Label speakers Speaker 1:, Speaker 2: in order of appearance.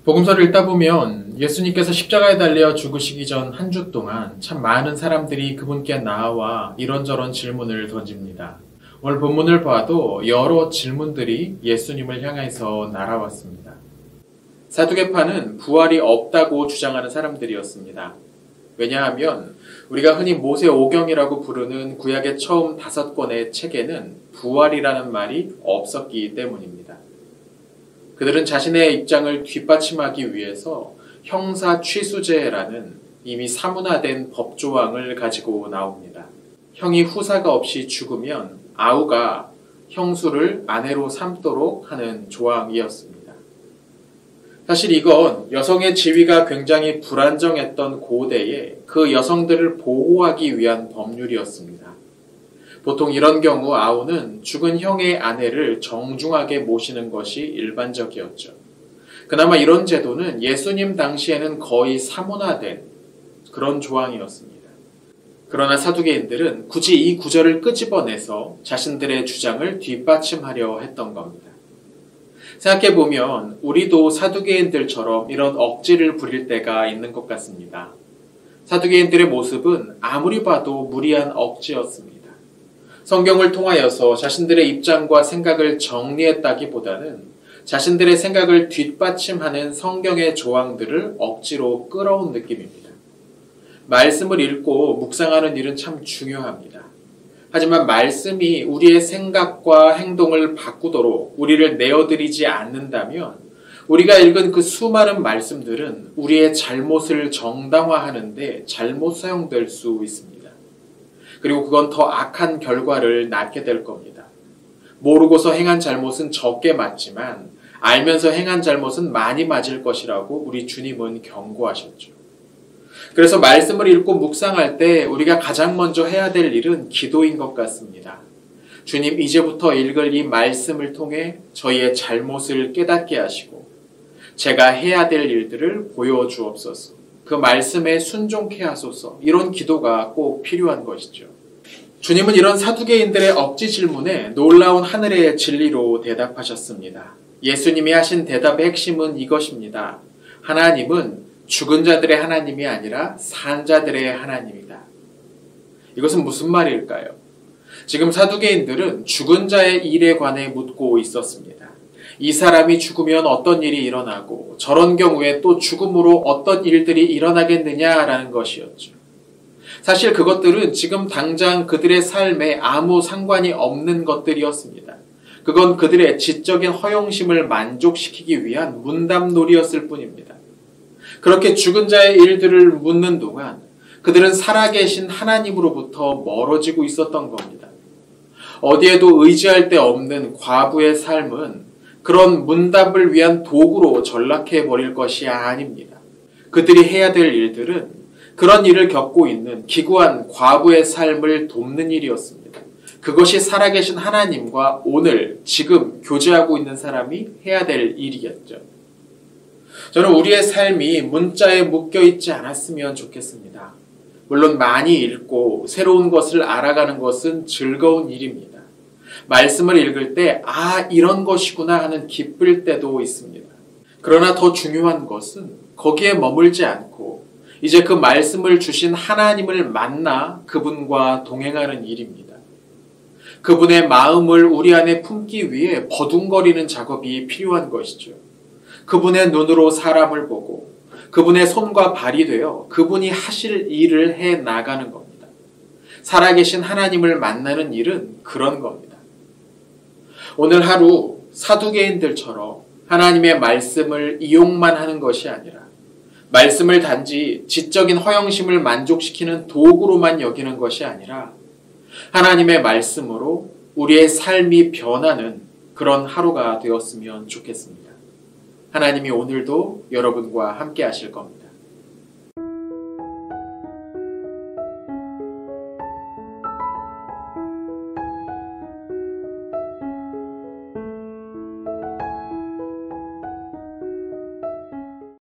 Speaker 1: 복음서를 읽다 보면 예수님께서 십자가에 달려 죽으시기 전 한 주 동안 참 많은 사람들이 그분께 나와 이런저런 질문을 던집니다. 오늘 본문을 봐도 여러 질문들이 예수님을 향해서 날아왔습니다. 사두개파는 부활이 없다고 주장하는 사람들이었습니다. 왜냐하면 우리가 흔히 모세오경이라고 부르는 구약의 처음 5권의 책에는 부활이라는 말이 없었기 때문입니다. 그들은 자신의 입장을 뒷받침하기 위해서 형사취수제라는 이미 사문화된 법조항을 가지고 나옵니다. 형이 후사가 없이 죽으면 아우가 형수를 아내로 삼도록 하는 조항이었습니다. 사실 이건 여성의 지위가 굉장히 불안정했던 고대에 그 여성들을 보호하기 위한 법률이었습니다. 보통 이런 경우 아우는 죽은 형의 아내를 정중하게 모시는 것이 일반적이었죠. 그나마 이런 제도는 예수님 당시에는 거의 사문화된 그런 조항이었습니다. 그러나 사두개인들은 굳이 이 구절을 끄집어내서 자신들의 주장을 뒷받침하려 했던 겁니다. 생각해보면 우리도 사두개인들처럼 이런 억지를 부릴 때가 있는 것 같습니다. 사두개인들의 모습은 아무리 봐도 무리한 억지였습니다. 성경을 통하여서 자신들의 입장과 생각을 정리했다기보다는 자신들의 생각을 뒷받침하는 성경의 조항들을 억지로 끌어온 느낌입니다. 말씀을 읽고 묵상하는 일은 참 중요합니다. 하지만 말씀이 우리의 생각과 행동을 바꾸도록 우리를 내어드리지 않는다면 우리가 읽은 그 수많은 말씀들은 우리의 잘못을 정당화하는 데 잘못 사용될 수 있습니다. 그리고 그건 더 악한 결과를 낳게 될 겁니다. 모르고서 행한 잘못은 적게 맞지만 알면서 행한 잘못은 많이 맞을 것이라고 우리 주님은 경고하셨죠. 그래서 말씀을 읽고 묵상할 때 우리가 가장 먼저 해야 될 일은 기도인 것 같습니다. 주님, 이제부터 읽을 이 말씀을 통해 저희의 잘못을 깨닫게 하시고 제가 해야 될 일들을 보여주옵소서. 그 말씀에 순종케 하소서. 이런 기도가 꼭 필요한 것이죠. 주님은 이런 사두개인들의 억지 질문에 놀라운 하늘의 진리로 대답하셨습니다. 예수님이 하신 대답의 핵심은 이것입니다. 하나님은 죽은 자들의 하나님이 아니라 산 자들의 하나님이다. 이것은 무슨 말일까요? 지금 사두개인들은 죽은 자의 일에 관해 묻고 있었습니다. 이 사람이 죽으면 어떤 일이 일어나고 저런 경우에 또 죽음으로 어떤 일들이 일어나겠느냐라는 것이었죠. 사실 그것들은 지금 당장 그들의 삶에 아무 상관이 없는 것들이었습니다. 그건 그들의 지적인 허영심을 만족시키기 위한 문담놀이였을 뿐입니다. 그렇게 죽은 자의 일들을 묻는 동안 그들은 살아계신 하나님으로부터 멀어지고 있었던 겁니다. 어디에도 의지할 데 없는 과부의 삶은 그런 문답을 위한 도구로 전락해버릴 것이 아닙니다. 그들이 해야 될 일들은 그런 일을 겪고 있는 기구한 과부의 삶을 돕는 일이었습니다. 그것이 살아계신 하나님과 오늘, 지금 교제하고 있는 사람이 해야 될 일이겠죠. 저는 우리의 삶이 문자에 묶여있지 않았으면 좋겠습니다. 물론 많이 읽고 새로운 것을 알아가는 것은 즐거운 일입니다. 말씀을 읽을 때 이런 것이구나 하는 기쁠 때도 있습니다. 그러나 더 중요한 것은 거기에 머물지 않고 이제 그 말씀을 주신 하나님을 만나 그분과 동행하는 일입니다. 그분의 마음을 우리 안에 품기 위해 버둥거리는 작업이 필요한 것이죠. 그분의 눈으로 사람을 보고 그분의 손과 발이 되어 그분이 하실 일을 해 나가는 겁니다. 살아계신 하나님을 만나는 일은 그런 겁니다. 오늘 하루 사두개인들처럼 하나님의 말씀을 이용만 하는 것이 아니라 말씀을 단지 지적인 허영심을 만족시키는 도구로만 여기는 것이 아니라 하나님의 말씀으로 우리의 삶이 변하는 그런 하루가 되었으면 좋겠습니다. 하나님이 오늘도 여러분과 함께 하실 겁니다.